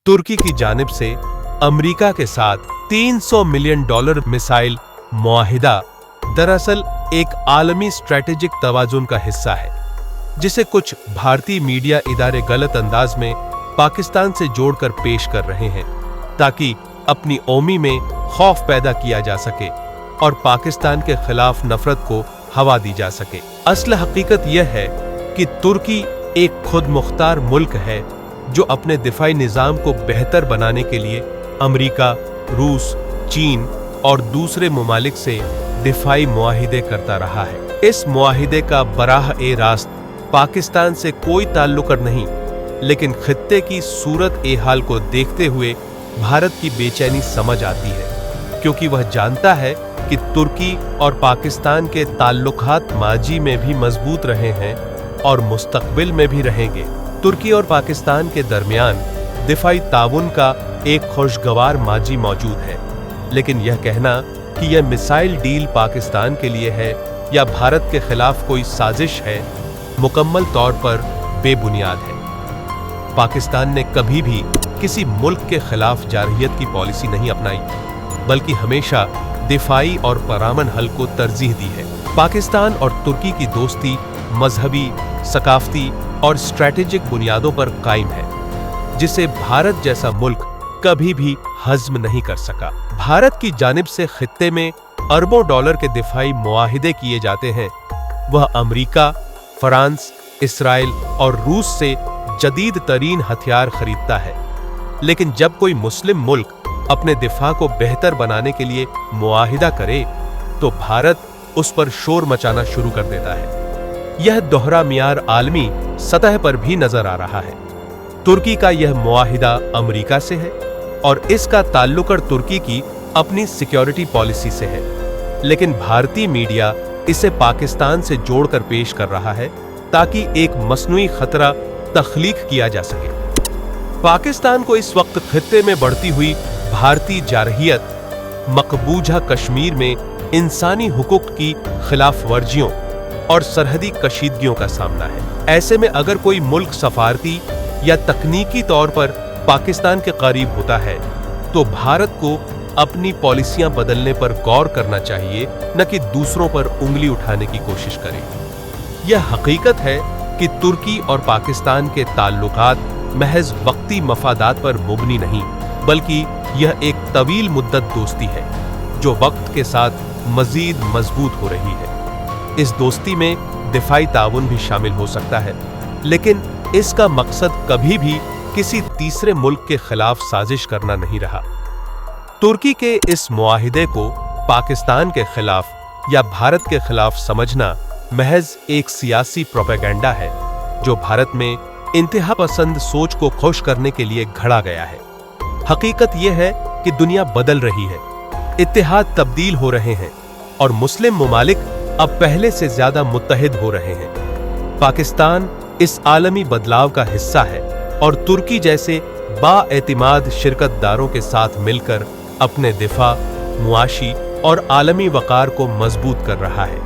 तुर्की की जानिब से अमेरिका के साथ $300 मिलियन मिसाइल मुआहिदा दरअसल एक आलमी स्ट्रेटेजिक तवाजुन का हिस्सा है, जिसे कुछ भारतीय मीडिया इदारे गलत अंदाज में पाकिस्तान से जोड़कर पेश कर रहे हैं, ताकि अपनी कौमी में खौफ पैदा किया जा सके और पाकिस्तान के खिलाफ नफरत को हवा दी जा सके। असल हकीकत यह है कि तुर्की एक खुद मुख्तार मुल्क है जो अपने दिफाई निज़ाम को बेहतर बनाने के लिए अमेरिका, रूस, चीन और दूसरे ममालिक से दिफाई मुआहिदे करता रहा है। इस मुआहिदे का बराह ए रास्त पाकिस्तान से कोई ताल्लुक नहीं, लेकिन खित्ते की सूरत ए हाल को देखते हुए भारत की बेचैनी समझ आती है, क्योंकि वह जानता है कि तुर्की और पाकिस्तान के ताल्लुकात माजी में भी मजबूत रहे हैं और मुस्तकबिल में भी रहेंगे। तुर्की और पाकिस्तान के दरमियान दिफाई ताउन का एक खुशगवार माजी मौजूद है, लेकिन यह कहना कि यह मिसाइल डील पाकिस्तान के लिए है या भारत के खिलाफ कोई साजिश है, मुकम्मल तौर पर बेबुनियाद है। पाकिस्तान ने कभी भी किसी मुल्क के खिलाफ जारहियत की पॉलिसी नहीं अपनाई, बल्कि हमेशा दिफाई और परअमन हल को तरजीह दी है। पाकिस्तान और तुर्की की दोस्ती मजहबी, सकाफती और स्ट्रैटेजिक बुनियादों पर कायम है, जिसे भारत जैसा मुल्क कभी भी हज़्म नहीं कर सका। भारत की जानिब से खित्ते में अरबों डॉलर के दिफाई मुआहिदे किए जाते हैं। वह अमेरिका, फ्रांस, इसराइल और रूस से जदीद तरीन हथियार खरीदता है, लेकिन जब कोई मुस्लिम मुल्क अपने दिफा को बेहतर बनाने के लिए मुआहिदा करे तो भारत उस पर शोर मचाना शुरू कर देता है। यह दोहरा मियार आलमी सतह पर भी नजर आ रहा है। तुर्की का यह मुआहिदा अमेरिका से है और इसका ताल्लुक तुर्की की अपनी सिक्योरिटी पॉलिसी से है, लेकिन भारतीय मीडिया इसे पाकिस्तान से जोड़कर पेश कर रहा है ताकि एक मसनूई खतरा तख्लीक किया जा सके। पाकिस्तान को इस वक्त खित्ते में बढ़ती हुई भारतीय जारहियत, मकबूजा कश्मीर में इंसानी हुकूक की खिलाफ वर्जियों और सरहदी कशीदगियों का सामना है। ऐसे में अगर कोई मुल्क सफारती या तकनीकी तौर पर पाकिस्तान के करीब होता है तो भारत को अपनी पॉलिसियां बदलने पर गौर करना चाहिए, न कि दूसरों पर उंगली उठाने की कोशिश करे। यह हकीकत है कि तुर्की और पाकिस्तान के ताल्लुकात महज वक्ती मफादात पर मुबनी नहीं, बल्कि यह एक तवील मुद्दत दोस्ती है जो वक्त के साथ मजीद मजबूत हो रही है। इस दोस्ती में दिफाई ताउन भी शामिल हो सकता है, लेकिन इसका मकसद कभी भी किसी तीसरे मुल्क के खिलाफ साजिश करना नहीं रहा। तुर्की के इस मुआहिदे को पाकिस्तान के खिलाफ या भारत के खिलाफ समझना महज एक सियासी प्रोपेगेंडा है जो भारत में इंतहा पसंद सोच को खुश करने के लिए घड़ा गया है। हकीकत यह है कि दुनिया बदल रही है, इत्तेहाद तब्दील हो रहे हैं और मुस्लिम ममालिक अब पहले से ज्यादा मुत्तहिद हो रहे हैं। पाकिस्तान इस आलमी बदलाव का हिस्सा है और तुर्की जैसे बाएतिमाद शिरकतदारों के साथ मिलकर अपने दिफा, मुआशी और आलमी वकार को मजबूत कर रहा है।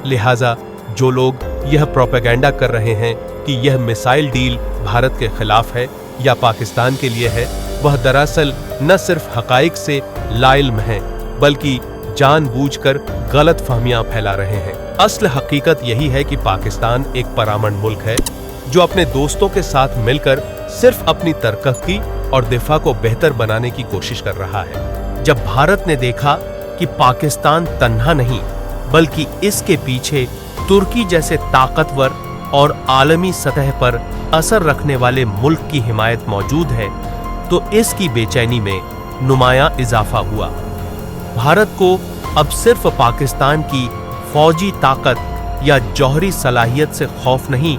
लिहाजा जो लोग यह प्रोपेगेंडा कर रहे हैं कि यह मिसाइल डील भारत के खिलाफ है या पाकिस्तान के लिए है, वह दरअसल न सिर्फ हकाइक से लाइल्म हैं, बल्कि जानबूझकर गलत फहमियां फैला रहे हैं। असल हकीकत यही है कि पाकिस्तान एक परअमन मुल्क है जो अपने दोस्तों के साथ मिलकर सिर्फ अपनी तरक्की और दिफा को बेहतर बनाने की कोशिश कर रहा है। जब भारत ने देखा कि पाकिस्तान तन्हा नहीं, बल्कि इसके पीछे तुर्की जैसे ताकतवर और आलमी सतह पर असर रखने वाले मुल्क की हिमायत मौजूद है, तो इसकी बेचैनी में नुमायां इजाफा हुआ। भारत को अब सिर्फ पाकिस्तान की फौजी ताकत या जौहरी सलाहियत से खौफ नहीं,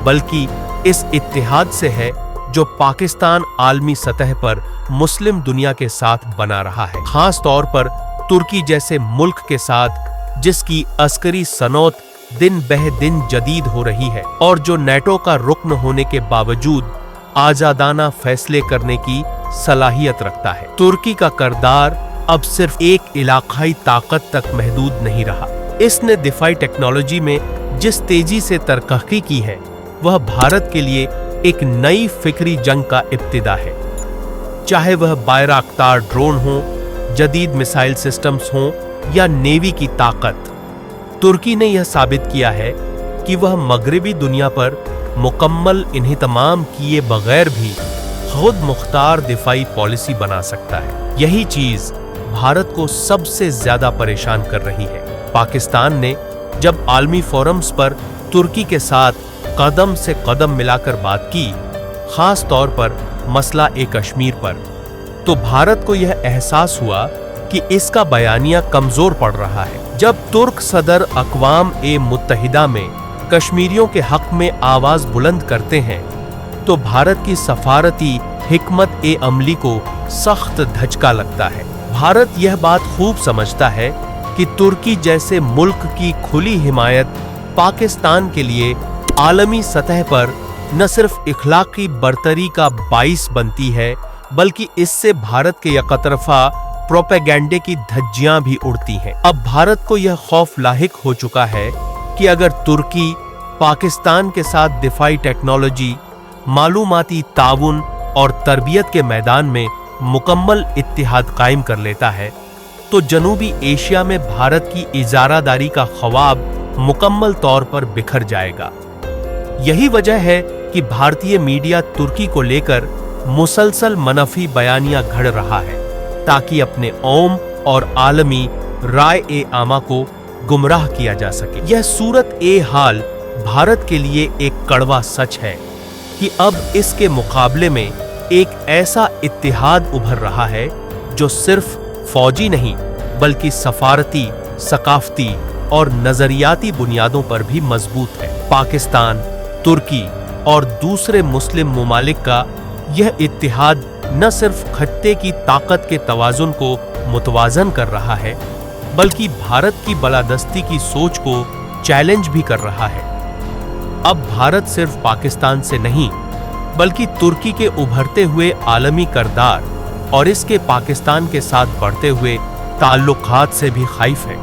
बल्कि इस इत्तेहाद से है जो पाकिस्तान आलमी सतह पर मुस्लिम दुनिया के साथ बना रहा है, खास तौर पर तुर्की जैसे मुल्क के साथ जिसकी अस्करी सनौत दिन बह दिन जदीद हो रही है और जो नेटो का रुकन होने के बावजूद आजादाना फैसले करने की सलाहियत रखता है। तुर्की का किरदार अब सिर्फ एक इलाकाई ताकत तक महदूद नहीं रहा। इसने दिफाई टेक्नोलॉजी में जिस तेजी से तरक्की की है, वह भारत के लिए एक नई फिक्री जंग का इब्तिदा है। चाहे वह बायराक्तार ड्रोन हो, जदीद मिसाइल सिस्टम्स हों या नेवी की ताकत। तुर्की ने यह साबित किया है कि वह मगरबी दुनिया पर मुकम्मल इन्हितमाम किए बगैर भी खुद मुख्तार दिफाई पॉलिसी बना सकता है। यही चीज भारत को सबसे ज्यादा परेशान कर रही है। पाकिस्तान ने जब आलमी फोरम्स पर तुर्की के साथ कदम से कदम मिलाकर बात की, खास तौर पर मसला कश्मीर पर, तो भारत को यह एहसास हुआ कि इसका बयानिया कमजोर पड़ रहा है। जब तुर्क सदर अक़वाम मुत्तहिदा में कश्मीरियों के हक में आवाज बुलंद करते हैं, तो भारत की सफारती हिकमत अमली को सख्त धचका लगता है। भारत यह बात खूब समझता है कि तुर्की जैसे मुल्क की खुली हिमायत पाकिस्तान के लिए आलमी सतह पर न सिर्फ इखलाकी बरतरी का बाइस बनती है, बल्कि इससे भारत के यकतरफा प्रोपेगेंडे की धज्जियां भी उड़ती हैं। अब भारत को यह खौफ लाहिक हो चुका है कि अगर तुर्की पाकिस्तान के साथ दिफाई टेक्नोलॉजी, मालूमाती ताउन और तरबियत के मैदान में मुकम्मल इत्तिहाद कायम कर लेता है, तो जनूबी एशिया में भारत की इजारादारी का ख्वाब मुकम्मल तौर पर बिखर जाएगा। यही वजह है कि भारतीय मीडिया तुर्की को लेकर मुसलसल मनफी बयानियां घड़ रहा है, ताकि अपने ओम और आलमी राय आमा को गुमराह किया जा सके। यह सूरत हाल भारत के लिए एक कड़वा सच है कि अब इसके मुकाबले में एक ऐसा इत्तिहाद उभर रहा है जो सिर्फ फौजी नहीं, बल्कि सफारती, सकाफती और नजरियाती बुनियादों पर भी मजबूत है। पाकिस्तान, तुर्की और दूसरे मुस्लिम मुमालिक का यह इत्तिहाद न सिर्फ खत्ते की ताकत के तवाजुन को मुतवाजन कर रहा है, बल्कि भारत की बलादस्ती की सोच को चैलेंज भी कर रहा है। अब भारत सिर्फ पाकिस्तान से नहीं, बल्कि तुर्की के उभरते हुए आलमी किरदार और इसके पाकिस्तान के साथ बढ़ते हुए ताल्लुकात से भी खौफ है,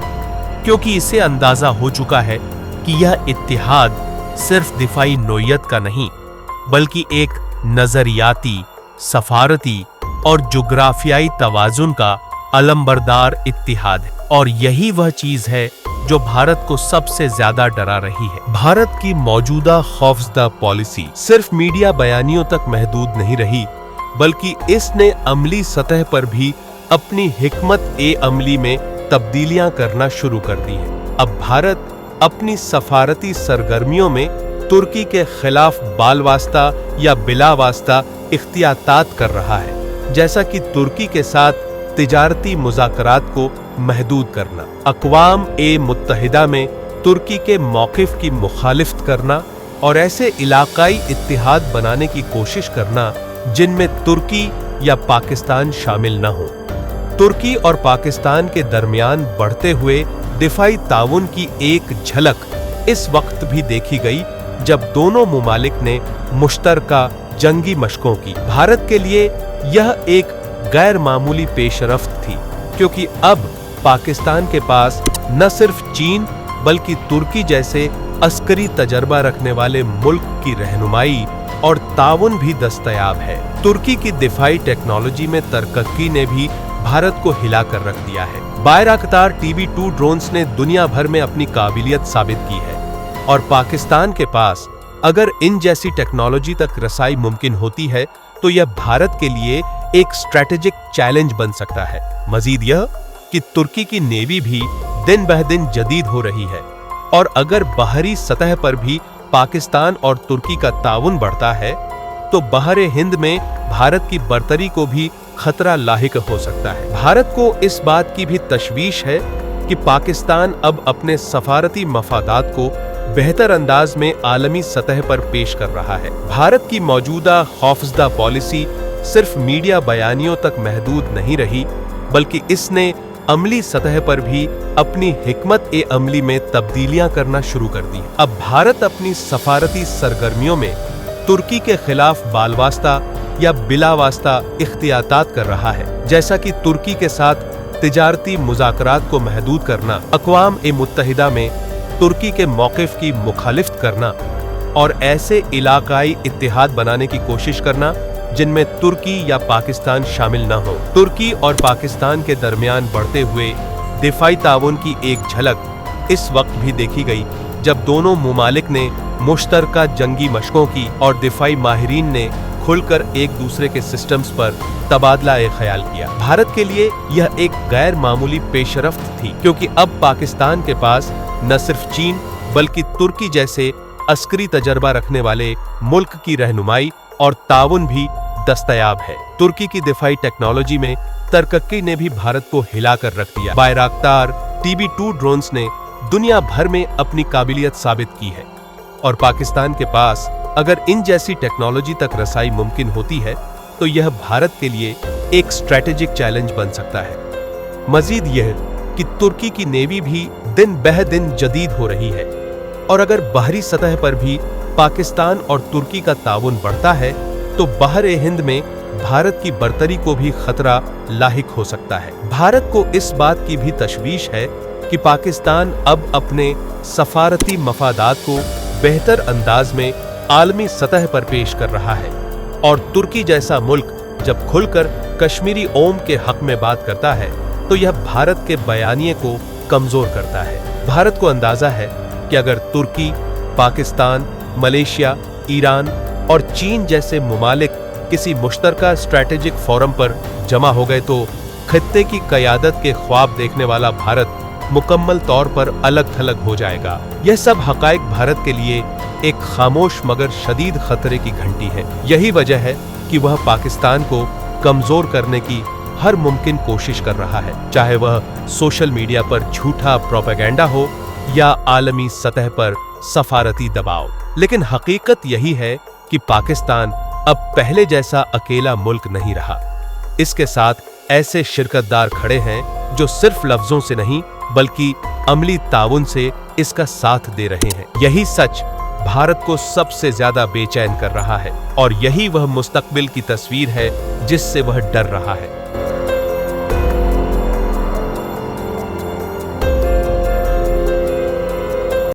क्योंकि इसे अंदाजा हो चुका है कि यह इत्तिहाद सिर्फ दिफाई नोयत का नहीं, बल्कि एक नजरियाती, सफारती और जुग्राफियाई तवाजुन का अलंबरदार इत्तिहाद है। और यही वह चीज है जो भारत को सबसे ज्यादा डरा रही है। भारत की मौजूदा खौफजदा पॉलिसी सिर्फ मीडिया बयानियों तक महदूद नहीं रही, बल्कि इसने अमली सतह पर भी अपनी हिकमत अमली में तब्दीलियां करना शुरू कर दी है। अब भारत अपनी सफारती सरगर्मियों में तुर्की के खिलाफ बालवास्ता या बिलावास्ता इख्तियातात कर रहा है, जैसा कि तुर्की के साथ तिजारती मुज़ाकरात को महदूद करना, अक़वाम मुत्तहिदा में तुर्की के मौक़िफ़ की मुखालिफत करना और ऐसे इलाकाई इत्तिहाद बनाने की कोशिश करना जिनमें तुर्की या पाकिस्तान शामिल न हो। तुर्की और पाकिस्तान के दरमियान बढ़ते हुए दिफाई ताउन की एक झलक इस वक्त भी देखी गई जब दोनों मुमालिक ने मुश्तरका जंगी मशकों की। भारत के लिए यह एक गैर मामूली पेशरफ्त थी, क्योंकि अब पाकिस्तान के पास न सिर्फ चीन बल्कि तुर्की जैसे अस्करी तजर्बा रखने वाले मुल्क की रहनुमाई और ताउन भी दस्तयाब है। तुर्की की दिफाई टेक्नोलॉजी में तरक्की ने भी भारत को हिला कर रख दिया है। बायराक्तार TB2 ड्रोन्स ने दुनिया भर में अपनी काबिलियत साबित की है, और पाकिस्तान के पास अगर इन जैसी टेक्नोलॉजी तक रसाई मुमकिन होती है तो यह भारत के लिए एक स्ट्रेटेजिक चैलेंज बन सकता है। मजीद यह कि तुर्की की नेवी भी दिन बह दिन जदीद हो रही है, और अगर बाहरी सतह पर भी पाकिस्तान और तुर्की का ताउन बढ़ता है तो बहरे हिंद में भारत की बरतरी को भी खतरा लाहिक हो सकता है। भारत को इस बात की भी तशवीश है कि पाकिस्तान अब अपने सफारती मफादात को बेहतर अंदाज में आलमी सतह पर पेश कर रहा है। भारत की मौजूदा खौफजदा पॉलिसी सिर्फ मीडिया बयानियों तक महदूद नहीं रही, बल्कि इसने अमली सतह पर भी अपनी हिकमत अमली में तब्दीलियां करना शुरू कर दी। अब भारत अपनी सफारती सरगर्मियों में तुर्की के खिलाफ बालवास्ता या बिलावास्ता इख्तियातात कर रहा है, जैसा कि तुर्की के साथ तिजारती मुज़ाकरात को महदूद करना, अक़वाम मुत्तहिदा में तुर्की के मौक़िफ़ की मुखालिफत करना और ऐसे इलाकाई इत्तिहाद बनाने की कोशिश करना जिनमें तुर्की या पाकिस्तान शामिल न हो। तुर्की और पाकिस्तान के दरमियान बढ़ते हुए दिफाई ताउन की एक झलक इस वक्त भी देखी गई जब दोनों मुमालिक ने मुश्तरका जंगी मशकों की और दिफाई माहिरीन ने खुलकर एक दूसरे के सिस्टम्स पर तबादला ख्याल किया। भारत के लिए यह एक गैर मामूली पेशरफ्त थी, क्योंकि अब पाकिस्तान के पास न सिर्फ चीन बल्कि तुर्की जैसे अस्करी तजर्बा रखने वाले मुल्क की रहनुमाई और ताउन भी दस्तयाब है। तुर्की की दिफाई टेक्नोलॉजी में तरक्की ने भी भारत को हिलाकर रख दिया। बायराक्तार TB2 ड्रोन्स ने दुनिया भर में अपनी काबिलियत साबित की है और पाकिस्तान के पास अगर इन जैसी टेक्नोलॉजी तक रसाई मुमकिन होती है तो यह भारत के लिए एक स्ट्रेटेजिक चैलेंज बन सकता है। मजीद यह कि तुर्की की नेवी भी दिन बह दिन जदीद हो रही है और अगर बाहरी सतह पर भी पाकिस्तान और तुर्की का ताउन बढ़ता है तो बहरे हिंद में भारत की बर्तरी को भी खतरा लाहिक हो सकता है। भारत को इस बात की भी तशवीश है कि पाकिस्तान अब अपने सफारती मफादात को बेहतर अंदाज में आलमी सतह पर पेश कर रहा है और तुर्की जैसा मुल्क जब खुलकर कश्मीरी ओम के हक में बात करता है तो यह भारत के बयानिए को कमजोर करता है। भारत को अंदाजा है कि अगर तुर्की, पाकिस्तान, मलेशिया, ईरान और चीन जैसे मुमालिक किसी मुश्तरका स्ट्रैटेजिक फोरम पर जमा हो गए तो खित्ते की क़यादत के ख्वाब देखने वाला भारत मुकम्मल तौर पर अलग थलग हो जाएगा। यह सब हकाइक भारत के लिए एक खामोश मगर शदीद खतरे की घंटी है। यही वजह है कि वह पाकिस्तान को कमजोर करने की हर मुमकिन कोशिश कर रहा है, चाहे वह सोशल मीडिया पर झूठा प्रोपेगेंडा हो या आलमी सतह पर सफारती दबाव। लेकिन हकीकत यही है कि पाकिस्तान अब पहले जैसा अकेला मुल्क नहीं रहा। इसके साथ ऐसे शिरकतदार खड़े हैं जो सिर्फ लफ्जों से नहीं बल्कि अमली ताउन से इसका साथ दे रहे हैं। यही सच भारत को सबसे ज्यादा बेचैन कर रहा है और यही वह मुस्तकबिल की तस्वीर है जिससे वह डर रहा है।